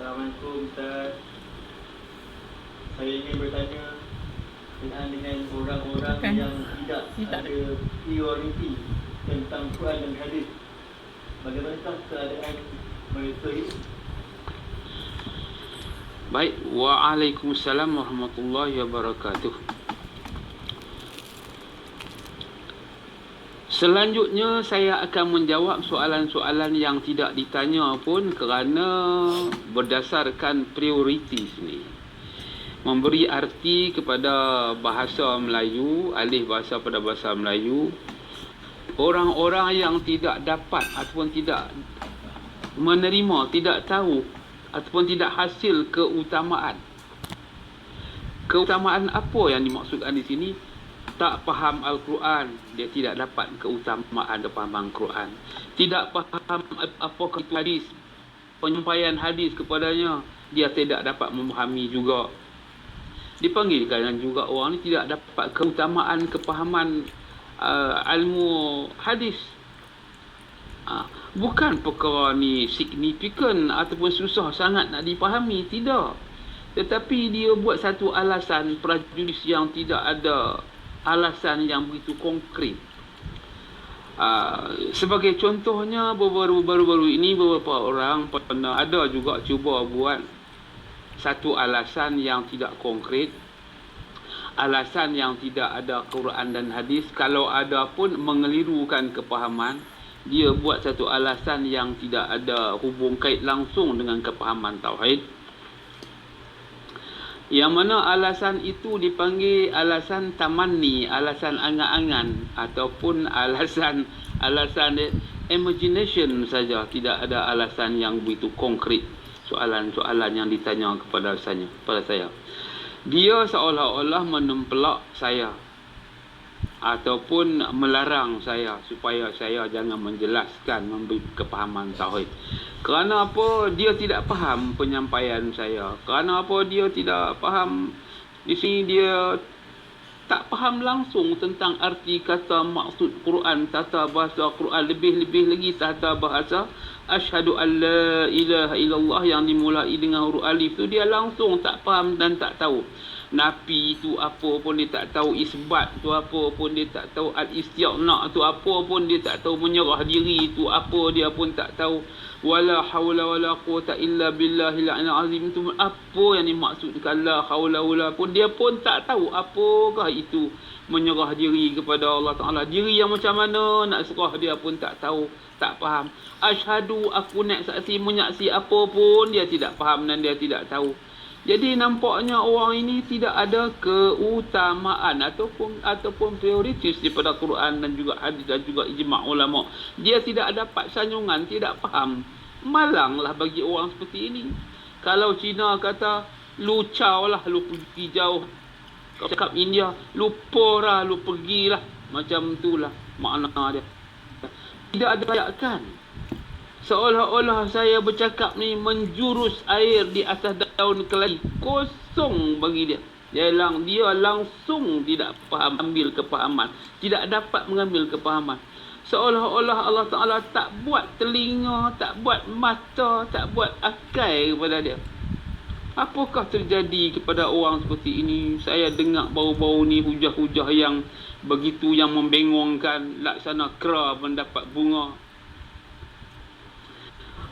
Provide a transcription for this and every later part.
Assalamualaikum Ustaz. Saya ingin bertanya berkenaan dengan orang-orang yang tidak ada prioriti tentang Quran dan hadis. Bagaimanakah keadaan mereka ini? Baik, waalaikumsalam warahmatullahi wabarakatuh. Selanjutnya saya akan menjawab soalan-soalan yang tidak ditanya pun kerana berdasarkan prioritis ni. Memberi arti kepada bahasa Melayu, alih bahasa pada bahasa Melayu, orang-orang yang tidak dapat ataupun tidak menerima, tidak tahu ataupun tidak hasil keutamaan. Keutamaan apa yang dimaksudkan di sini? Tak faham Al-Quran, dia tidak dapat keutamaan kepahaman Quran. Tidak faham apakah itu hadis, penyampaian hadis kepadanya, dia tidak dapat memahami juga. Dipanggilkan juga orang ni tidak dapat keutamaan kepahaman ilmu hadis. Bukan perkara ni signifikan ataupun susah sangat nak dipahami, tidak. Tetapi dia buat satu alasan prejudis yang tidak ada alasan yang begitu konkret. Sebagai contohnya, baru-baru ini beberapa orang pernah ada juga cuba buat satu alasan yang tidak konkret, alasan yang tidak ada Quran dan hadis. Kalau ada pun mengelirukan kepahaman. Dia buat satu alasan yang tidak ada hubung kait langsung dengan kepahaman tauhid, yang mana alasan itu dipanggil alasan tamanni, alasan angan-angan, ataupun alasan imagination saja. Tidak ada alasan yang begitu konkret. Soalan-soalan yang ditanya kepada saya, dia seolah-olah menempelak saya ataupun melarang saya supaya saya jangan menjelaskan, memberi kepahaman tauhid. Kerana apa? Dia tidak faham penyampaian saya. Kerana apa? Dia tidak faham. Di sini dia tak faham langsung tentang arti kata maksud Quran, tata bahasa Quran, lebih-lebih lagi tata bahasa asyhadu an la ilaha illallah yang dimulai dengan huruf alif tu, dia langsung tak faham dan tak tahu. Nafi tu apa pun dia tak tahu, isbat tu apa pun dia tak tahu, al-istighna tu apa pun dia tak tahu, menyerah diri tu apa dia pun tak tahu, wala haula wala quwata illa billahil azim tu apa yang dimaksudkan, la haula wala pun dia pun tak tahu apakah itu menyerah diri kepada Allah Taala. Diri yang macam mana nak serah dia pun tak tahu, tak faham. Asyhadu, aku nak saksi menyaksi apa pun dia tidak faham dan dia tidak tahu. Jadi nampaknya orang ini tidak ada keutamaan ataupun prioritas daripada Quran dan juga hadis dan juga ijma' ulama. Dia tidak dapat sanjungan, tidak faham. Malanglah bagi orang seperti ini. Kalau Cina kata, lu caw lah, lu pergi jauh. Kalau cakap India, lu porah, lu pergilah. Macam itulah makna dia. Tidak ada layakan. Seolah-olah saya bercakap ni menjurus air di atas daun keladi. Kosong bagi dia. Dia langsung tidak faham, ambil kepahaman. Tidak dapat mengambil kepahaman. Seolah-olah Allah Ta'ala tak buat telinga, tak buat mata, tak buat akal kepada dia. Apakah terjadi kepada orang seperti ini? Saya dengar bau-bau ni hujah-hujah yang begitu yang membengongkan, laksana kera mendapat bunga.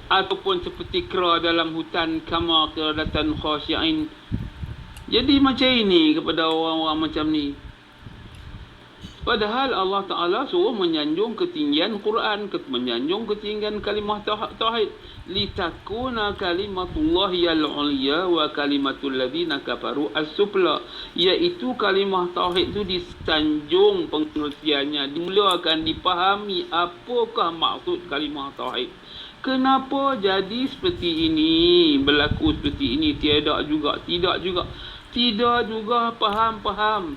Ataupun seperti kera dalam hutan, kama qiradatan khasyi'in. Jadi macam ini kepada orang-orang macam ni. Padahal Allah Ta'ala suruh menyanjung ketinggian Quran, menyanjung ketinggian kalimah tauhid. Litakuna kalimatullahi al-ulya wa kalimatul ladina kafaru as-sufla. Iaitu kalimah tauhid itu disanjung pengertiannya, dimulakan dipahami apakah maksud kalimah tauhid. Kenapa jadi seperti ini, berlaku seperti ini? Tidak juga faham.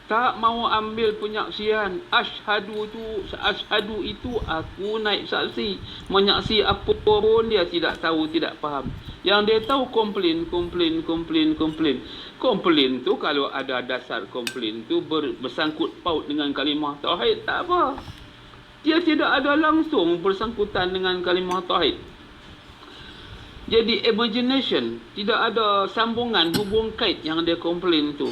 Tak mau ambil penyaksian. Asyhadu itu aku naik saksi. Menyaksi apa pun dia tidak tahu, tidak faham. Yang dia tahu komplain. Komplain tu kalau ada dasar komplain tu bersangkut paut dengan kalimah tauhid, tak apa. Dia tidak ada langsung bersangkutan dengan kalimah tauhid. Jadi imagination, tidak ada sambungan, hubung kait yang dia komplain tu.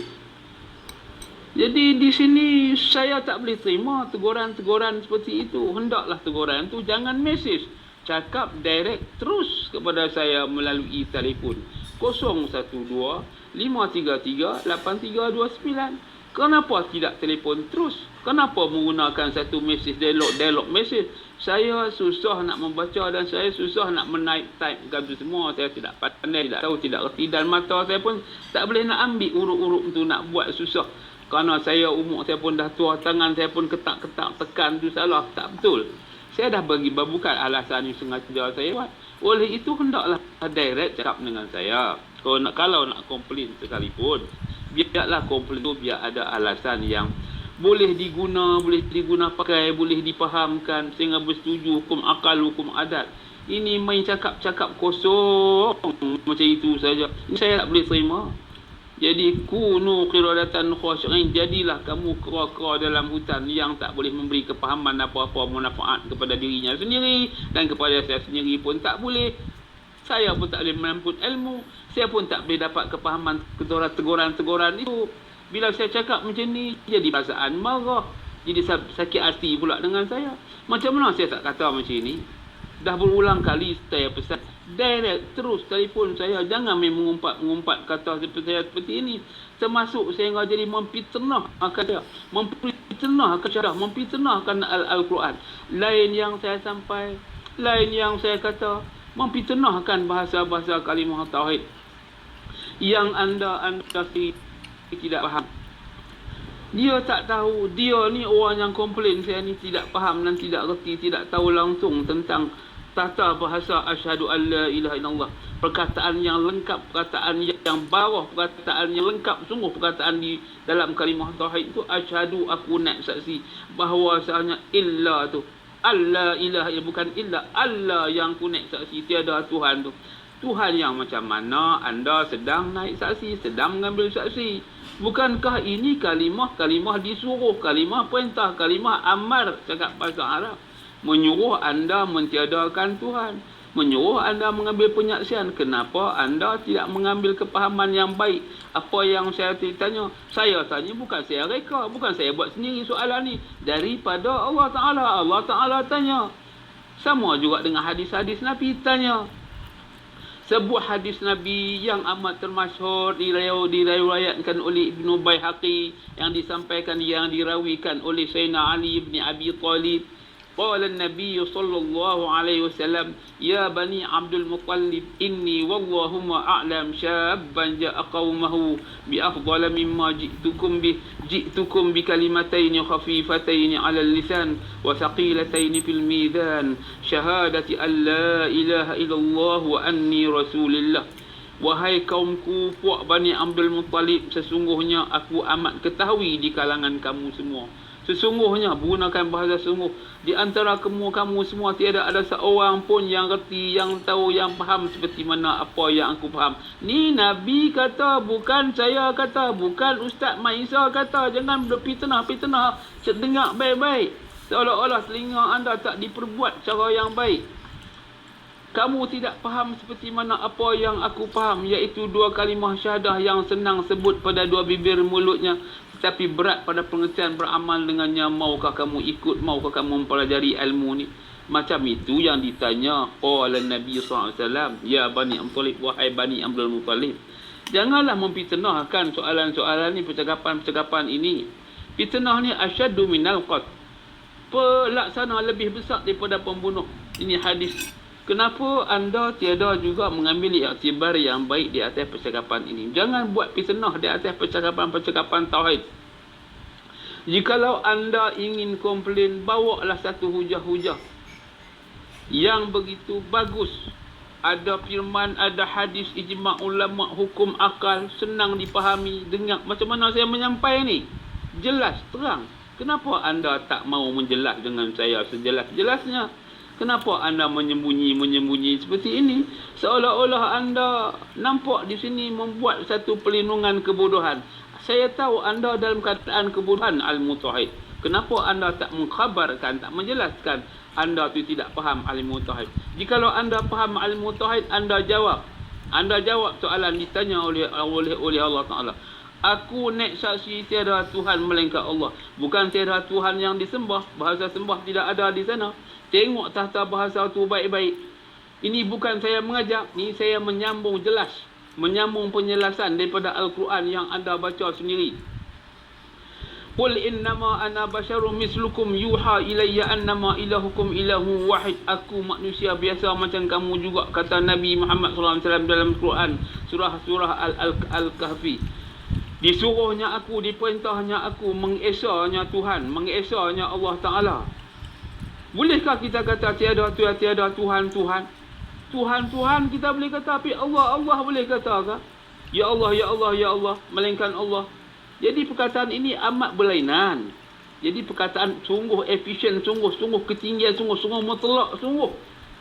Jadi di sini saya tak boleh terima teguran-teguran seperti itu. Hendaklah teguran tu jangan mesej. Cakap direct terus kepada saya melalui telefon 012-533-8329. Kenapa tidak telefon terus? Kenapa menggunakan satu mesej, dialog mesej? Saya susah nak membaca dan saya susah nak type tu semua. Saya tidak pandai, tidak tahu, tidak erti. Dan mata saya pun tak boleh nak ambil urut-urut tu, nak buat susah. Kerana saya umur saya pun dah tua, tangan saya pun ketak-ketak tekan tu salah. Tak betul. Saya dah bagi bukan alasan yang sengaja saya buat. Oleh itu hendaklah direct cakap dengan saya. Kalau nak komplain sekalipun, biarlah komplain tu biar ada alasan yang boleh diguna pakai, boleh dipahamkan sehingga bersetuju hukum akal, hukum adat. Ini main cakap-cakap kosong macam itu saja. Ini saya tak boleh terima. Jadi kunu qiradatan khashi'in, jadilah kamu kera-kera dalam hutan yang tak boleh memberi kepahaman apa-apa manfaat kepada dirinya sendiri dan kepada saya sendiri pun tak boleh. Saya pun tak boleh menampung ilmu, saya pun tak boleh dapat kepahaman teguran-teguran itu. Bila saya cakap macam ni, jadi perasaan marah, jadi sakit hati pula dengan saya. Macam mana saya tak kata macam ni? Dah berulang kali saya pesan, direct terus telefon saya, jangan main mengumpat kata seperti ini. Termasuk sehingga jadi mempitnah akan dia, mempitnahkan Al-Quran. Lain yang saya sampai, lain yang saya kata, mempitnahkan bahasa-bahasa kalimah tauhid yang anda tidak faham. Dia tak tahu, dia ni orang yang komplain saya ni tidak faham dan tidak reti, tidak tahu langsung tentang tata bahasa asyhadu alla ilaha illallah. Perkataan yang lengkap, perkataan yang bawah, perkataan yang lengkap sungguh perkataan di dalam kalimah tauhid itu, asyhadu, aku nak saksi bahawasanya illa tu alla ilaha, bukan illa, Allah yang ku naik saksi, tiada Tuhan tu. Tuhan yang macam mana anda sedang naik saksi, sedang mengambil saksi? Bukankah ini kalimah disuruh, kalimah perintah, kalimah amar, cakap bahasa Arab, menyuruh anda mentiadakan Tuhan, menyuruh anda mengambil penyaksian. Kenapa anda tidak mengambil kepahaman yang baik? Apa yang saya tanya? Saya tanya, bukan saya reka, bukan saya buat sendiri soalan ni, daripada Allah Ta'ala. Allah Ta'ala tanya. Sama juga dengan hadis-hadis Nabi tanya. Sebuah hadis Nabi yang amat termasyhur diriwayatkan oleh Ibnu Baihaqi, yang disampaikan, yang dirawikan oleh Sayyidina Ali bin Abi Talib. Qala an-nabiy sallallahu alaihi wasallam, ya bani Abdul Muttalib, inni wallahumma a'lam syabban ja'a qaumahu bi afdala mimma ji'tukum bi kalimatayn khafifatayn 'ala al-lisan wa thaqilatayn fil mizan, syahadati an la ilaha illallah wa anni rasulillah. Wahai kaumku, puak Bani Abdul Muttalib, sesungguhnya aku amat ketahui di kalangan kamu semua. Sesungguhnya, menggunakan bahasa sungguh, di antara kamu semua tiada ada seorang pun yang reti, yang tahu, yang faham seperti mana apa yang aku faham. Ni Nabi kata, bukan saya kata, bukan Ustaz Maisa kata. Jangan berfitnah. Dengar baik-baik, seolah-olah telinga anda tak diperbuat cara yang baik. Kamu tidak faham seperti mana apa yang aku faham, iaitu dua kalimah syahadah yang senang sebut pada dua bibir mulutnya, tetapi berat pada pengertian beramal dengannya. Maukah kamu ikut, maukah kamu mempelajari ilmu ni? Macam itu yang ditanya oleh Nabi SAW, ya Bani Abdul Muttalib, wahai Bani Abdul Muttalib. Janganlah memfitnahkan soalan-soalan ni, percakapan-percakapan ini. Fitnah ni asyaddu minal qatl, pelaksana lebih besar daripada pembunuh. Ini hadis. Kenapa anda tiada juga mengambil iktibar yang baik di atas percakapan ini? Jangan buat fitnah di atas percakapan-percakapan tauhid. Jikalau anda ingin komplain, bawalah satu hujah-hujah yang begitu bagus. Ada firman, ada hadis, ijma' ulama, hukum akal, senang dipahami. Dengar macam mana saya menyampaikan ni, jelas, terang. Kenapa anda tak mau menjelas dengan saya sejelas-jelasnya? Kenapa anda menyembunyi seperti ini? Seolah-olah anda nampak di sini membuat satu pelindungan kebodohan. Saya tahu anda dalam keadaan kebodohan al-mutahid. Kenapa anda tak mengkhabarkan, tak menjelaskan anda tu tidak faham ilmu tauhid. Jikalau anda faham ilmu tauhid, anda jawab. Anda jawab soalan ditanya oleh Allah Taala. Aku naik saksi tiada Tuhan melainkan Allah. Bukan tiada Tuhan yang disembah. Bahasa sembah tidak ada di sana. Tengok tata bahasa tu baik-baik. Ini bukan saya mengajak. Ini saya menyambung jelas. Menyambung penjelasan daripada Al-Quran yang anda baca sendiri. Qul innama ana basyarum mislukum yuha ilayya annama ilahukum ilahu wahid. Aku manusia biasa macam kamu juga, kata Nabi Muhammad SAW dalam Quran surah Al-Kahfi. Disuruhnya aku, diperintahnya aku mengesahnya Tuhan, mengesahnya Allah Ta'ala. Bolehkah kita kata tiada Tuhan kita boleh kata, tapi Allah boleh kata ke? Ya Allah melainkan Allah. Jadi perkataan ini amat berlainan. Jadi perkataan sungguh efisien, sungguh ketinggian, sungguh mutlak, sungguh.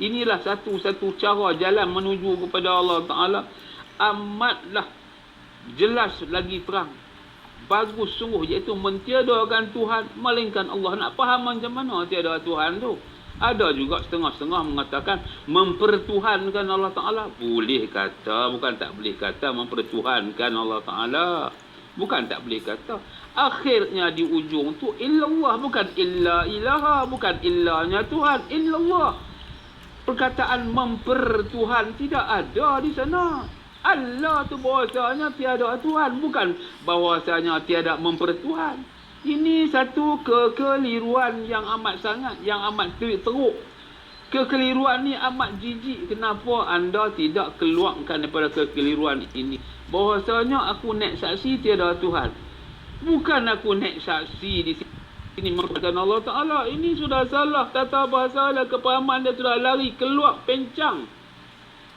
Inilah satu cara jalan menuju kepada Allah Ta'ala. Amatlah jelas lagi terang. Bagus sungguh, iaitu mentiadakan Tuhan melainkan Allah. Nak faham macam mana tiada Tuhan tu? Ada juga setengah-setengah mengatakan mempertuhankan Allah Ta'ala. Boleh kata, bukan tak boleh kata mempertuhankan Allah Ta'ala. Bukan tak boleh kata. Akhirnya di ujung tu illallah, bukan illa ilaha, bukan illanya Tuhan, illallah. Perkataan mempertuhan tidak ada di sana. Allah tu bahasanya tiada Tuhan, bukan bahasanya tiada mempertuhan. Ini satu kekeliruan yang amat sangat, yang amat teruk. Kekeliruan ni amat jijik. Kenapa anda tidak keluarkan daripada kekeliruan ini? Bahasanya aku naik saksi tiada Tuhan. Bukan aku naik saksi di sini merupakan Allah Ta'ala. Ini sudah salah tata bahasa dan kepahaman dia sudah lari keluar pencang.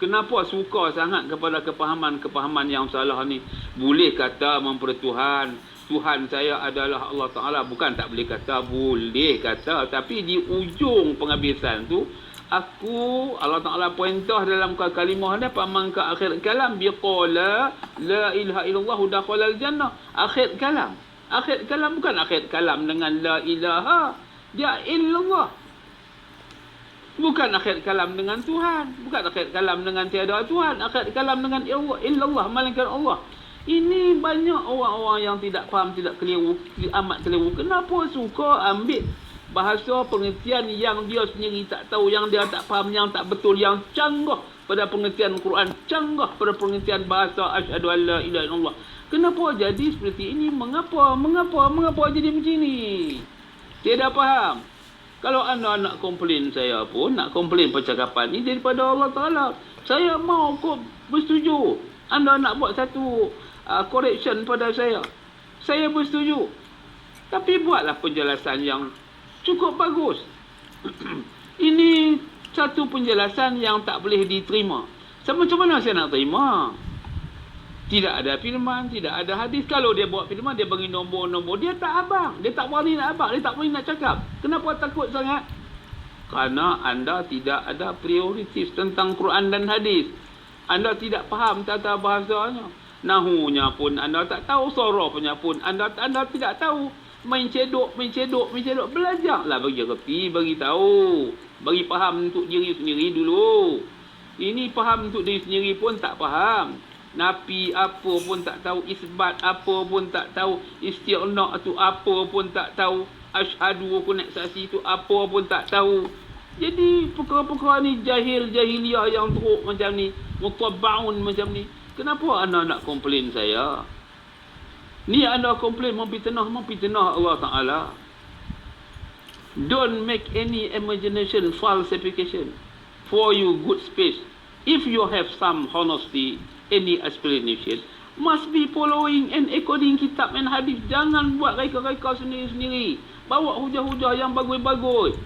Kenapa suka sangat kepada kepahaman yang salah ni? Boleh kata mempertuhan. Tuhan saya adalah Allah Ta'ala. Bukan tak boleh kata, boleh kata. Tapi di ujung penghabisan tu, Allah Ta'ala perintah dalam kalimah dia, paman ke akhir kalam biqala la ilaha illallah dakhalal jannah. Akhir kalam bukan akhir kalam dengan la ilaha, dia illallah. Bukan akhir kalam dengan Tuhan, bukan akhir kalam dengan tiada Tuhan, akhir kalam dengan illallah, melainkan Allah. Ini banyak orang-orang yang tidak faham, tidak keliru, amat keliru. Kenapa suka ambil bahasa pengertian yang dia sendiri tak tahu, yang dia tak faham, yang tak betul, yang canggah pada pengertian Quran, canggah pada pengertian bahasa asyhadu an la ilaha illallah. Kenapa jadi seperti ini? Mengapa jadi macam ni? Tidak faham. Kalau anda nak komplain saya pun, nak komplain percakapan ni daripada Allah Ta'ala, saya mau kok bersetuju. Anda nak buat satu correction pada saya bersetuju. Tapi buatlah penjelasan yang cukup bagus. Ini satu penjelasan yang tak boleh diterima. Macam mana saya nak terima? Tidak ada firman, tidak ada hadis. Kalau dia buat firman, dia bagi nombor-nombor. Dia tak abang. Dia tak berani nak abang. Dia tak berani nak cakap. Kenapa takut sangat? Kerana anda tidak ada prioritas tentang Quran dan hadis. Anda tidak faham tata bahasanya. Nahunya pun anda tak tahu. Sorofnya pun anda tidak tahu. Main cedok. Belajarlah bagi reti, bagi tahu. Bagi faham untuk diri sendiri dulu. Ini faham untuk diri sendiri pun tak faham. Nafi apa pun tak tahu. Isbat apa pun tak tahu. Isti'na' tu apa pun tak tahu. Asyhadu aku nak saksi tu apa pun tak tahu. Jadi perkara-perkara ni jahiliyah yang teruk macam ni. Mutabba'un macam ni. Kenapa anda nak komplain saya? Ni anda komplain mempitnah Allah Ta'ala. Don't make any imagination falsification for you good space. If you have some honesty, any explanation must be following and according kitab and hadis. Jangan buat reka-reka sendiri-sendiri. Bawa hujah-hujah yang bagus-bagus.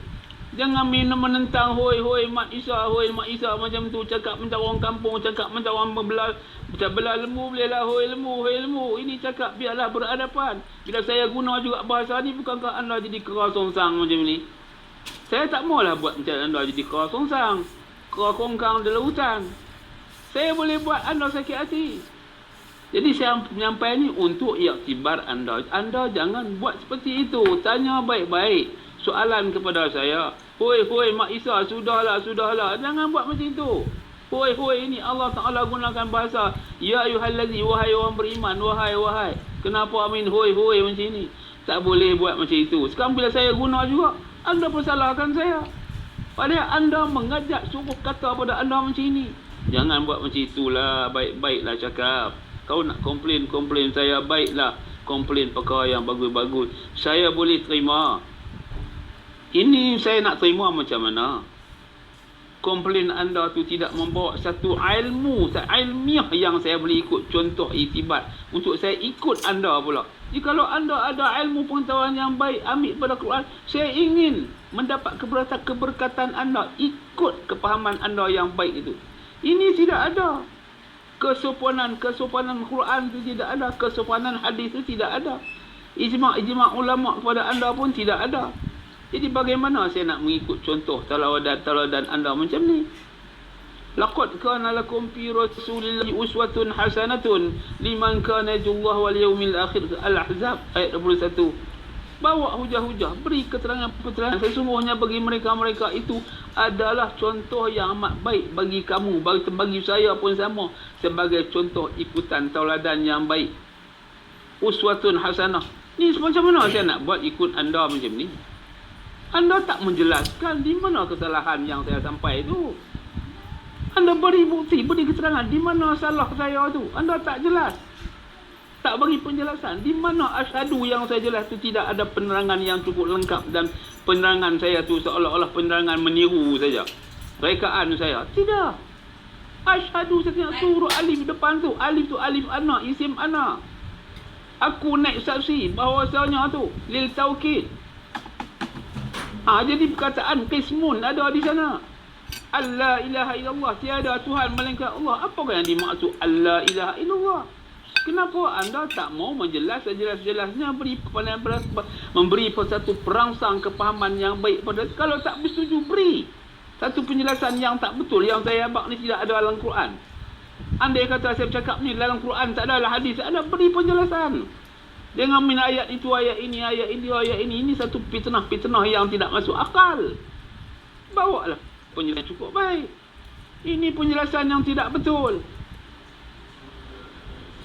Jangan menentang hoi mak Isa macam tu, cakap macam orang kampung, cakap macam orang belah lembu bolehlah hoi lembu. Ini cakap biarlah berhadapan. Bila saya guna juga bahasa ni, bukankah anda jadi kera songsang macam ni? Saya tak maulah buat macam anda jadi kera songsang, kera kongkang dalam hutan. Saya boleh buat anda sakit hati. Jadi saya menyampaikan ni untuk iktibar anda. Anda jangan buat seperti itu. Tanya baik-baik soalan kepada saya. Hoi Mak Isa, sudahlah. Jangan buat macam itu. Hoi ini Allah Ta'ala gunakan bahasa ya ayyuhallazi, wahai orang beriman, wahai. Kenapa amin hoi macam ini? Tak boleh buat macam itu. Sekarang bila saya guna juga, anda persalahkan saya. Padahal anda mengajak suruh kata pada anda macam ini. Jangan buat macam itulah. Baik-baiklah cakap. Kau nak komplain saya, baiklah. Komplain perkara yang bagus-bagus. Saya boleh terima. Ini saya nak terima macam mana? Komplain anda tu tidak membawa satu ilmu ilmiah yang saya boleh ikut contoh itibat untuk saya ikut anda pula. Jikalau anda ada ilmu pengetahuan yang baik, ambil pada Quran, saya ingin mendapat keberkatan anda, ikut kepahaman anda yang baik itu. Ini tidak ada. Kesopanan Quran itu tidak ada, kesopanan hadis itu tidak ada. Ijma' ulama kepada anda pun tidak ada. Jadi bagaimana saya nak mengikut contoh talawadan anda macam ni? Laqad kana lakum fi rasulillahi uswatun hasanatun liman kana yarjullaha wal yawmil akhir. Al-Ahzab ayat 21. Bawa hujah-hujah, beri keterangan sesungguhnya bagi mereka itu adalah contoh yang amat baik bagi kamu, bagi saya pun sama, sebagai contoh ikutan tauladan yang baik. Uswatun hasanah. Ni macam mana saya nak buat ikut anda macam ni? Anda tak menjelaskan di mana kesalahan yang saya sampai itu. Anda beri bukti, beri keterangan di mana salah saya tu. Anda tak jelas. Tak bagi penjelasan. Di mana asyhadu yang saya jelas tu tidak ada penerangan yang cukup lengkap, dan penerangan saya tu seolah-olah penerangan meniru saja. Rekaan saya. Tidak. Asyhadu setiap huruf alif depan tu. Alif tu alif ana, isim ana. Aku naik saksi bahawasanya tu lil taukid. Jadi perkataan qismun ada di sana. Allah ilaha illallah, tiada Tuhan melainkan Allah. Apakah yang dimaksud Allah ilaha illallah? Kenapa anda tak mau menjelas sejelas-jelasnya, memberi satu perangsang kepahaman yang baik pada? Kalau tak bersetuju, beri satu penjelasan yang tak betul. Yang saya abang ni tidak ada dalam Quran. Andai kata saya bercakap ni dalam Quran tak ada, hadis tak ada, beri penjelasan. Dengan min ayat itu, ayat ini. Ini satu fitnah yang tidak masuk akal. Bawalah penjelasan cukup baik. Ini penjelasan yang tidak betul.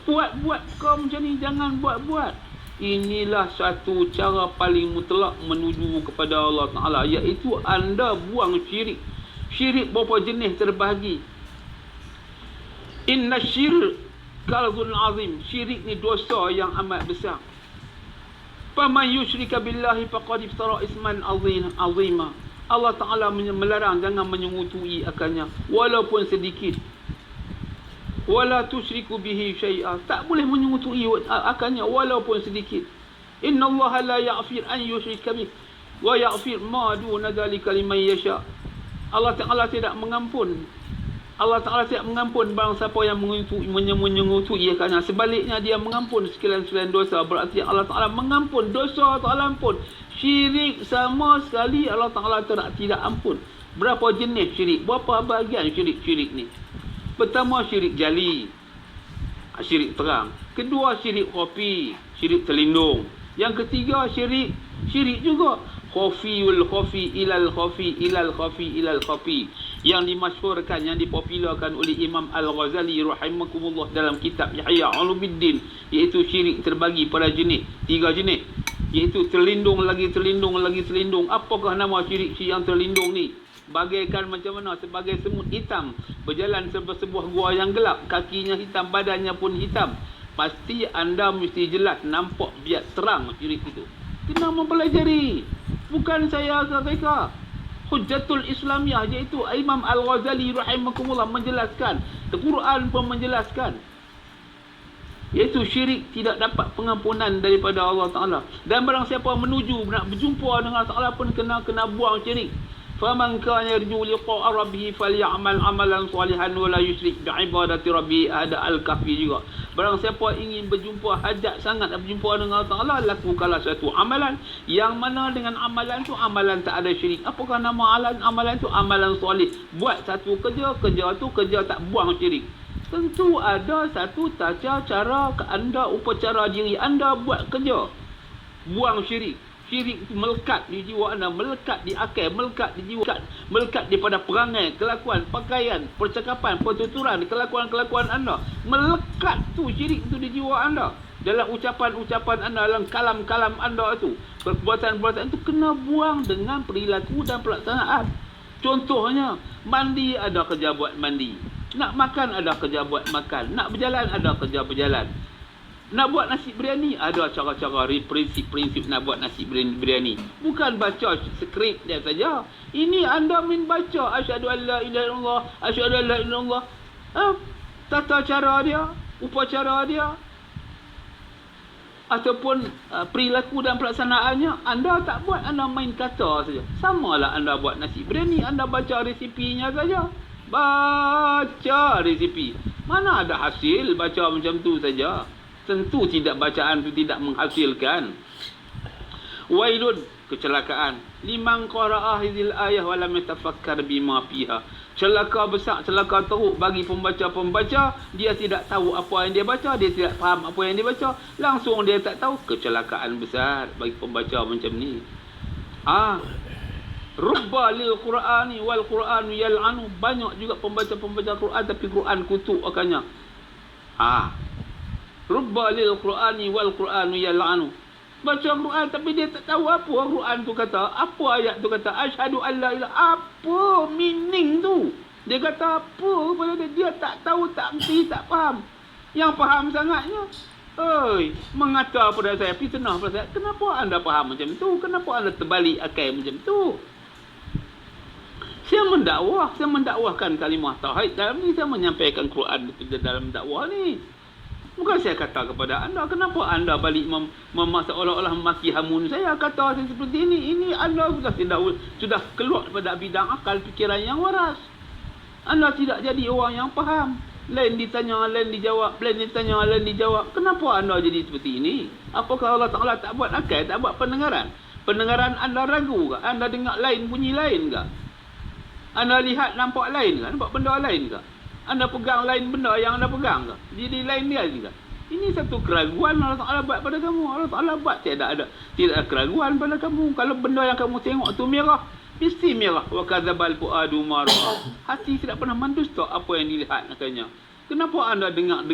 Buat kau macam ni, jangan buat. Inilah satu cara paling mutlak menuju kepada Allah Ta'ala, iaitu anda buang syirik. Syirik berapa jenis terbahagi. Inna syirk kalzun azim. Syirik ni dosa yang amat besar. Faman yusyrika billahi faqad iftara isman azima. Allah Ta'ala melarang jangan menyengutui akannya walaupun sedikit. Wala tusyriku bihi syai'a. Tak boleh menyengutui akannya walaupun sedikit. Inna Allah la ya'fir an yusyrika bih wa ya'fir ma duna dzalika liman yasha. Allah Ta'ala tidak mengampun. Allah Ta'ala tidak mengampun barang siapa yang menyengutui akannya. Sebaliknya dia mengampun sekalian-sekalian dosa. Berarti Allah Ta'ala mengampun dosa, Ta'ala ampun. Syirik sama sekali Allah Ta'ala tidak ampun. Berapa jenis syirik? Berapa bahagian syirik ni? Pertama, syirik jali, syirik terang. Kedua, syirik khafi, syirik terlindung. Yang ketiga, syirik juga khafiyul khafi ilal khafi, yang dimasyhurkan, yang dipopularkan oleh Imam Al-Ghazali rahimakumullah dalam kitab Ihya Ulumuddin, iaitu syirik terbagi pada jenis, 3 jenis, iaitu terlindung lagi terlindung. Apakah nama syirik yang terlindung ni? Bagaikan macam mana? Sebagai semut hitam berjalan sebuah gua yang gelap, kakinya hitam, badannya pun hitam. Pasti anda mesti jelas nampak biar terang syirik itu. Kena mempelajari. Bukan saya kata. Hujjatul Islamiyah, iaitu Imam Al-Ghazali rahimakumullah menjelaskan. Al-Quran pun menjelaskan. Iaitu syirik tidak dapat pengampunan daripada Allah Ta'ala. Dan barang siapa menuju nak berjumpa dengan Allah Ta'ala pun kena buang syirik. Faman kana yarju liqa'a rabbih falyamal amalan salihan wa la yusyrik bi'ibadati rabbih. Ada Al-Kahfi juga. Barang siapa ingin berjumpa, hajat sangat nak berjumpa dengan Allah Ta'ala, lakukanlah satu amalan yang mana dengan amalan tu amalan tak ada syirik. Apakah nama amalan tu? Amalan solih. Buat satu kerja tu kerja tak buang syirik. Tentu ada satu tata cara anda, upacara diri anda buat kerja. Buang syirik. Syirik itu melekat di jiwa anda, melekat di akal, melekat di jiwa, melekat daripada perangai, kelakuan, pakaian, percakapan, pertuturan, kelakuan-kelakuan anda. Melekat tu syirik itu di jiwa anda. Dalam ucapan-ucapan anda, dalam kalam-kalam anda itu, perbuatan-perbuatan itu kena buang dengan perilaku dan pelaksanaan. Contohnya, mandi ada kerja buat mandi. Nak makan ada kerja buat makan. Nak berjalan ada kerja berjalan. Nak buat nasi biryani ada cara-cara, prinsip-prinsip nak buat nasi biryani. Bukan baca skrip dia saja. Ini anda baca asyhadu an la ilaha illallah, asyhadu an la ilaha illallah. Tata cara dia, upacara dia, ataupun perilaku dan pelaksanaannya anda tak buat, anda main kata saja. Samalah anda buat nasi biryani, anda baca resipinya saja. Baca resipi. Mana ada hasil baca macam tu saja? Tentu tidak, bacaan itu tidak menghasilkan. Wailun, kecelakaan. Liman qara'ah hadhil ayah wa lam yatafakkar bima fiha. Celaka besar, celaka teruk bagi pembaca-pembaca. Dia tidak tahu apa yang dia baca, dia tidak faham apa yang dia baca. Langsung dia tak tahu. Kecelakaan besar bagi pembaca macam ni. Rubba lil Qur'ani wal Qur'anu yal'anu. Banyak juga pembaca-pembaca Quran tapi Quran kutuk akannya. Rubba lil Qur'ani wal Qur'anu yal'anu. Baca Quran tapi dia tak tahu apa Quran tu kata, apa ayat tu kata. Asyhadu an la ilaha, apa meaning tu? Dia kata apa pada dia tak tahu, tak mengerti, tak faham. Yang faham sangatnya, mengata pada saya, fitnah pada saya. Kenapa anda faham macam tu? Kenapa anda terbalik akal macam tu? Saya mendakwahkan kalimah tauhid. Dalam ni saya menyampaikan Quran dalam dakwah ni. Bukan saya kata kepada anda, kenapa anda balik seolah-olah memaki hamun saya, kata saya seperti ini. Ini anda sudah keluar daripada bidang akal fikiran yang waras. Anda tidak jadi orang yang faham. Lain ditanya, lain dijawab, lain ditanya, lain dijawab. Kenapa anda jadi seperti ini? Apakah Allah Ta'ala tak buat akal, tak buat pendengaran? Pendengaran anda ragu ke? Anda dengar lain, bunyi lain ke? Anda lihat nampak lain ke? Nampak benda lain ke? Anda pegang lain benda yang anda pegang ke? Jadi lain dia juga. Ini satu keraguan Allah Ta'ala buat pada kamu. Allah Ta'ala buat tidak ada keraguan pada kamu. Kalau benda yang kamu tengok tu merah, mesti merah. Wa kadzabal fuadu ma ra'a. Hati tidak pernah mendusta apa yang dilihat katanya. Kenapa anda dengar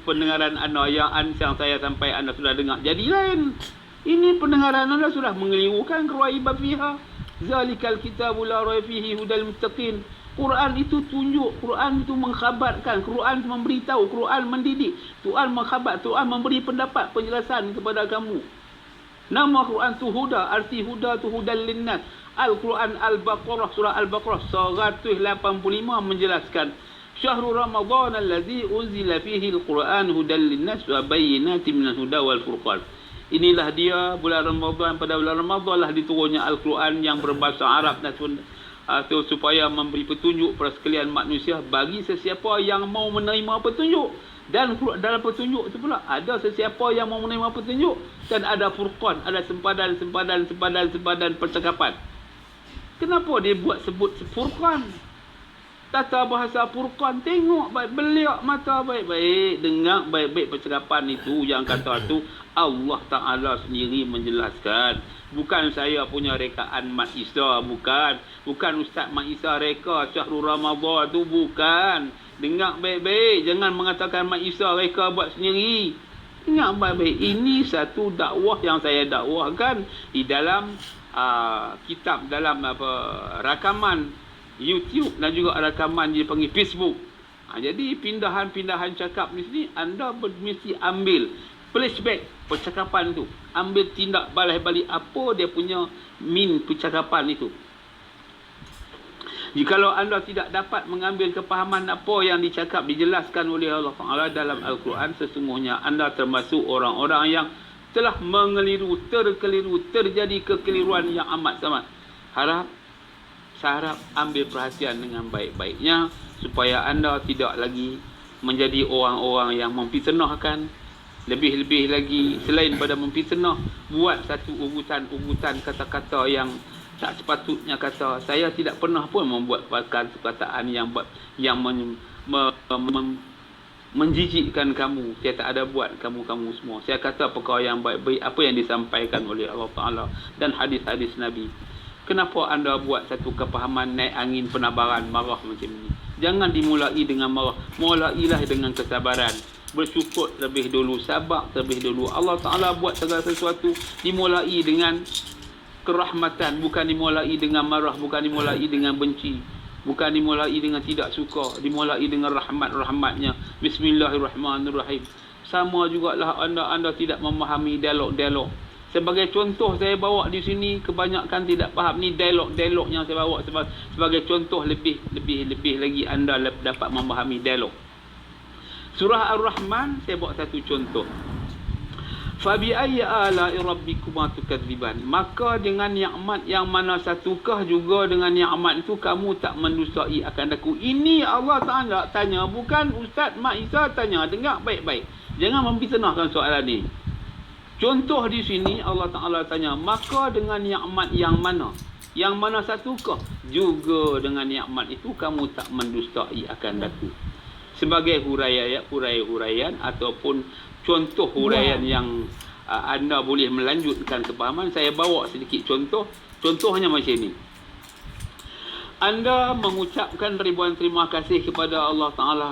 pendengaran anda yang saya sampai anda sudah dengar jadi lain? Ini pendengaran anda sudah mengelirukan ruaiba fiha. Zalikal kitabu la raiba fihi hudal muttaqin. Quran itu tunjuk, Quran itu mengkhabarkan, Quran itu memberitahu, Quran mendidik, Quran mengkhabar, Quran memberi pendapat, penjelasan kepada kamu. Nama Quran itu huda, arti huda itu hudal linnas. Al-Quran Al-Baqarah, surah Al-Baqarah 185 menjelaskan Syahrul Ramadan allazi unzila fihi al-Quran hudal linnas wa bayyinatin minal huda wal furqan. Inilah dia bulan Ramadan, pada bulan Ramadan lah diturunnya Al-Quran yang berbahasa Arab dan supaya memberi petunjuk kepada sekalian manusia bagi sesiapa yang mau menerima petunjuk. Dan dalam petunjuk itu pula ada sesiapa yang mau menerima petunjuk dan ada furqan, ada sempadan percakapan. Kenapa dia sebut furqan? Tata bahasa furqan, tengok baik, beliak mata baik-baik, dengar baik-baik percakapan itu. Yang kata itu Allah Ta'ala sendiri menjelaskan. Bukan saya punya rekaan Mat Isa, bukan Ustaz Mat Isa reka Syahrul Ramadan tu, bukan. Dengar baik-baik, jangan mengatakan Mat Isa reka buat sendiri. Dengar baik-baik, ini satu dakwah yang saya dakwahkan di dalam kitab, dalam rakaman YouTube dan juga rakaman dipanggil Facebook. Jadi pindahan-pindahan cakap di sini anda mesti ambil flashback percakapan itu, ambil tindak balik apa dia punya percakapan itu. Jikalau anda tidak dapat mengambil kepahaman apa yang dijelaskan oleh Allah Ta'ala dalam Al-Quran, sesungguhnya anda termasuk orang-orang yang telah terkeliru, terjadi kekeliruan yang amat sangat. Saya harap ambil perhatian dengan baik-baiknya supaya anda tidak lagi menjadi orang-orang yang memfitnahkan. Lebih-lebih lagi, selain pada memfitnah, buat satu urutan kata-kata yang tak sepatutnya kata. Saya tidak pernah pun membuat perkataan yang menjijikkan kamu. Saya tak ada buat kamu-kamu semua. Saya kata perkara yang baik-baik apa yang disampaikan oleh Allah Ta'ala dan hadis-hadis Nabi. Kenapa anda buat satu kepahaman naik angin penabaran marah macam ni? Jangan dimulai dengan marah. Mulailah dengan kesabaran. Bersyukur terlebih dulu, sabar terlebih dulu. Allah Ta'ala buat segala sesuatu dimulai dengan kerahmatan, bukan dimulai dengan marah, bukan dimulai dengan benci, bukan dimulai dengan tidak suka, dimulai dengan rahmat-rahmatnya. Bismillahirrahmanirrahim. Sama jugalah anda tidak memahami dialog-dialog. Sebagai contoh saya bawa di sini, kebanyakan tidak faham ni dialog-dialog yang saya bawa sebagai contoh, lebih lagi anda dapat memahami dialog. Surah Ar-Rahman saya bawa satu contoh. Fabi ayyi ala'i rabbikuma tukadziban. Maka dengan nikmat yang mana satukah juga dengan nikmat itu kamu tak mendustai akan aku. Ini Allah Ta'ala tanya, bukan Ustaz Mak Isa tanya. Dengar baik-baik. Jangan memfitnahkan soalan ni. Contoh di sini Allah Ta'ala tanya, maka dengan nikmat yang mana? Yang mana satukah juga dengan nikmat itu kamu tak mendustai akan aku. Sebagai huraian ataupun contoh huraian yang anda boleh melanjutkan kepahaman, saya bawa sedikit contoh. Contohnya macam ni. Anda mengucapkan ribuan terima kasih kepada Allah Ta'ala.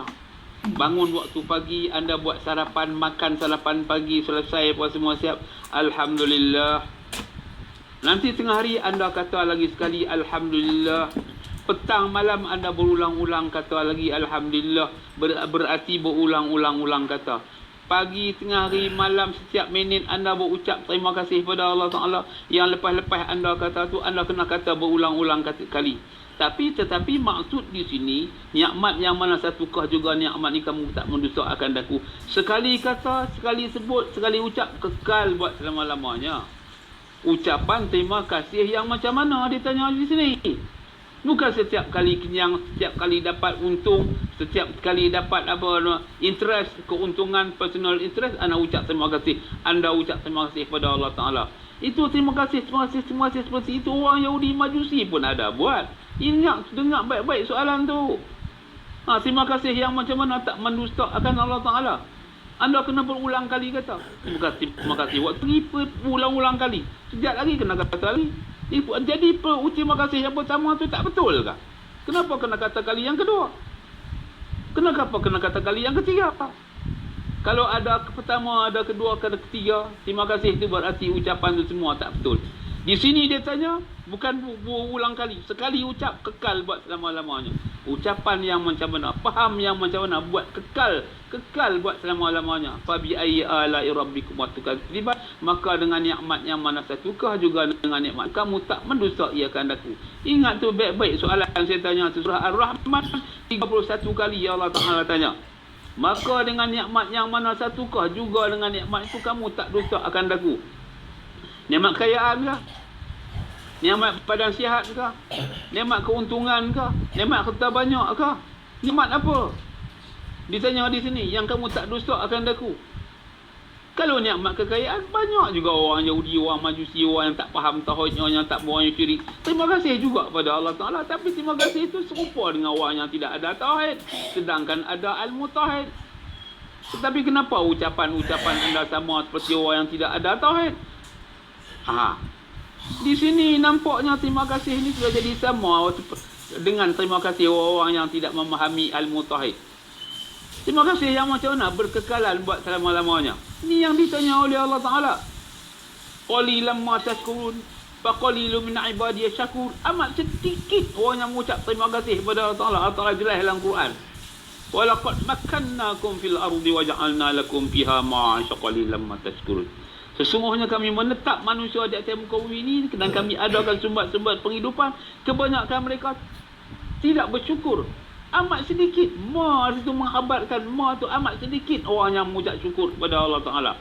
Bangun waktu pagi, anda buat sarapan, makan sarapan pagi, selesai apa semua siap, Alhamdulillah. Nanti tengah hari anda kata lagi sekali Alhamdulillah. Petang malam anda berulang-ulang kata lagi Alhamdulillah. Berarti berulang-ulang kata. Pagi, tengah hari, malam, setiap minit anda berucap terima kasih kepada Allah Ta'ala. Yang lepas-lepas anda kata tu, anda kena kata berulang-ulang kali. Tetapi maksud di sini, nikmat yang mana satukah juga nikmat ni kamu tak mendusta akan aku. Sekali kata, sekali sebut, sekali ucap, kekal buat selama-lamanya. Ucapan terima kasih yang macam mana ditanya di sini? Bukan setiap kali kenyang, setiap kali dapat untung, setiap kali dapat interest, keuntungan, personal interest, anda ucap terima kasih. Anda ucap terima kasih kepada Allah Ta'ala. Itu terima kasih seperti itu orang Yahudi Majusi pun ada buat. Ingat, dengar baik-baik soalan tu. Terima kasih yang macam mana tak mendusta akan Allah Ta'ala. Anda kena berulang kali kata terima kasih. Waktu ni berulang-ulang kali. Sekejap lagi kena kata lagi. Jadi terima kasih yang pertama tu tak betul ke? Kenapa kena kata kali yang kedua? Kenapa kena kata kali yang ketiga? Kalau ada pertama, ada kedua, ada ketiga, terima kasih tu berarti ucapan tu semua tak betul. Di sini dia tanya, bukan berulang kali. Sekali ucap, kekal buat selama-lamanya. Ucapan yang macam mana, faham yang macam mana, buat kekal buat selama-lamanya. Fabi ayyi ala'i rabbikuma tukadziban. Maka dengan nikmat yang mana satukah juga dengan nikmat kamu tak mendusta ia akan aku. Ingat tu baik-baik soalan saya tanya surah Ar-Rahman 31 kali Allah Ta'ala tanya. Maka dengan nikmat yang mana satukah juga dengan nikmat itu kamu tak dusta akan aku. Nikmat kekayaan kah? Nikmat badan sihat kah? Nikmat keuntungan kah? Nikmat harta banyak kah? Nikmat apa? Ditanya di sini, yang kamu tak dusta akan aku. Kalau nikmat kekayaan, banyak juga orang Yahudi, orang Majusi, orang yang tak faham tauhid, orang yang tak buang syirik. Terima kasih juga pada Allah Ta'ala. Tapi terima kasih itu serupa dengan orang yang tidak ada tauhid. Sedangkan ada ilmu tauhid. Tetapi kenapa ucapan-ucapan anda sama seperti orang yang tidak ada tauhid? Di sini nampaknya terima kasih ini sudah jadi sama dengan terima kasih orang yang tidak memahami ilmu tauhid. Terima kasih yang macam mana? Berkekalan buat selama-lamanya. Ini yang ditanya oleh Allah Ta'ala. Qalilan ma tashkurun, fa qalilun min ibadiy syakur. Amat sedikit orang yang mengucap terima kasih kepada Allah Ta'ala. Allah Ta'ala jelas dalam Quran. Wa laqad makkannakum fil ardi wa ja'alna lakum fiha ma'asha qalilan ma tashkurun. Sesungguhnya kami menetap manusia di atas muka bumi ini dan kami adakan sumber-sumber penghidupan. Kebanyakan mereka tidak bersyukur. Amat sedikit. Ma itu menghabarkan ma tu amat sedikit orang yang mengucap syukur kepada Allah Ta'ala.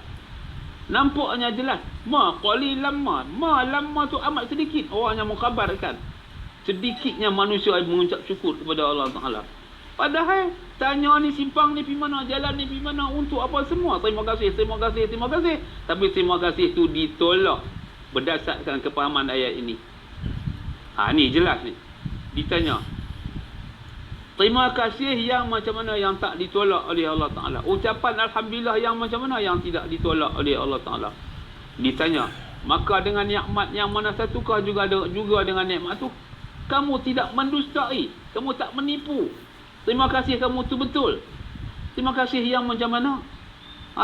Nampaknya jelas. Ma qalilan ma lamma tu amat sedikit orang yang menghabarkan sedikitnya manusia yang mengucap syukur kepada Allah Ta'ala. Padahal tanya ni simpang ni pergi mana, jalan ni pergi mana, untuk apa semua. Terima kasih. Tapi terima kasih tu ditolak berdasarkan kepahaman ayat ini. Ni jelas ni. Ditanya. Terima kasih yang macam mana yang tak ditolak oleh Allah Ta'ala. Ucapan Alhamdulillah yang macam mana yang tidak ditolak oleh Allah Ta'ala. Ditanya, maka dengan nikmat yang mana satukah juga dengan nikmat tu kamu tidak mendustai, kamu tak menipu. Terima kasih kamu tu betul. Terima kasih yang macam mana?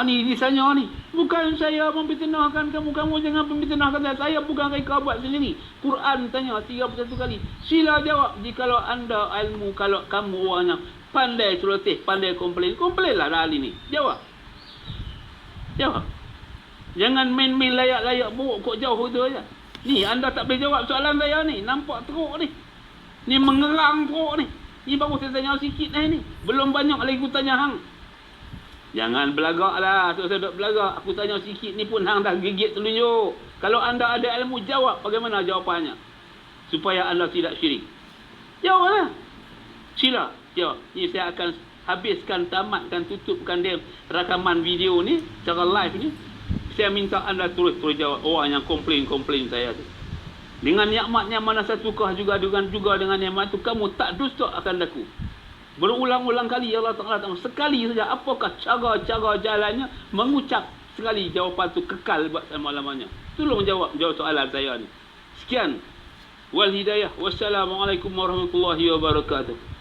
Ni disanya ni. Bukan saya memfitnahkan kamu. Kamu jangan memfitnahkan saya. Saya bukan reka buat sendiri. Quran tanya 31 kali. Sila jawab. Jikalau anda ilmu, kalau kamu orangnya pandai celoteh, pandai komplain. Komplainlah dah hari ni. Jawab. Jawab. Jangan main-main layak-layak buruk kok jauh tu aja. Ni anda tak boleh jawab soalan saya ni. Nampak teruk ni. Ni mengerang teruk ni. Ni baru saya tanya sikit ni. Belum banyak lagi aku tanya hang. Jangan belagak lah. Saya duduk belagak. Aku tanya sikit ni pun hang dah gigit telunjuk. Kalau anda ada ilmu, jawab. Bagaimana jawapannya? Supaya anda tidak syirik. Jawablah. Sila. Jawab. Ni saya akan habiskan, tamatkan, tutupkan dia rakaman video ni. Secara live ni. Saya minta anda terus jawab. Orang yang komplain saya tu. Dengan nikmatnya mana satukah juga dengan nikmat tu. Kamu tak dusta akan daku. Berulang-ulang kali Allah Ta'ala sekali saja apakah cara jalannya mengucap sekali jawapan tu kekal buat selama-lamanya. Tolong jawab soalan saya ni. Sekian. Wal hidayah. Wassalamualaikum warahmatullahi wabarakatuh.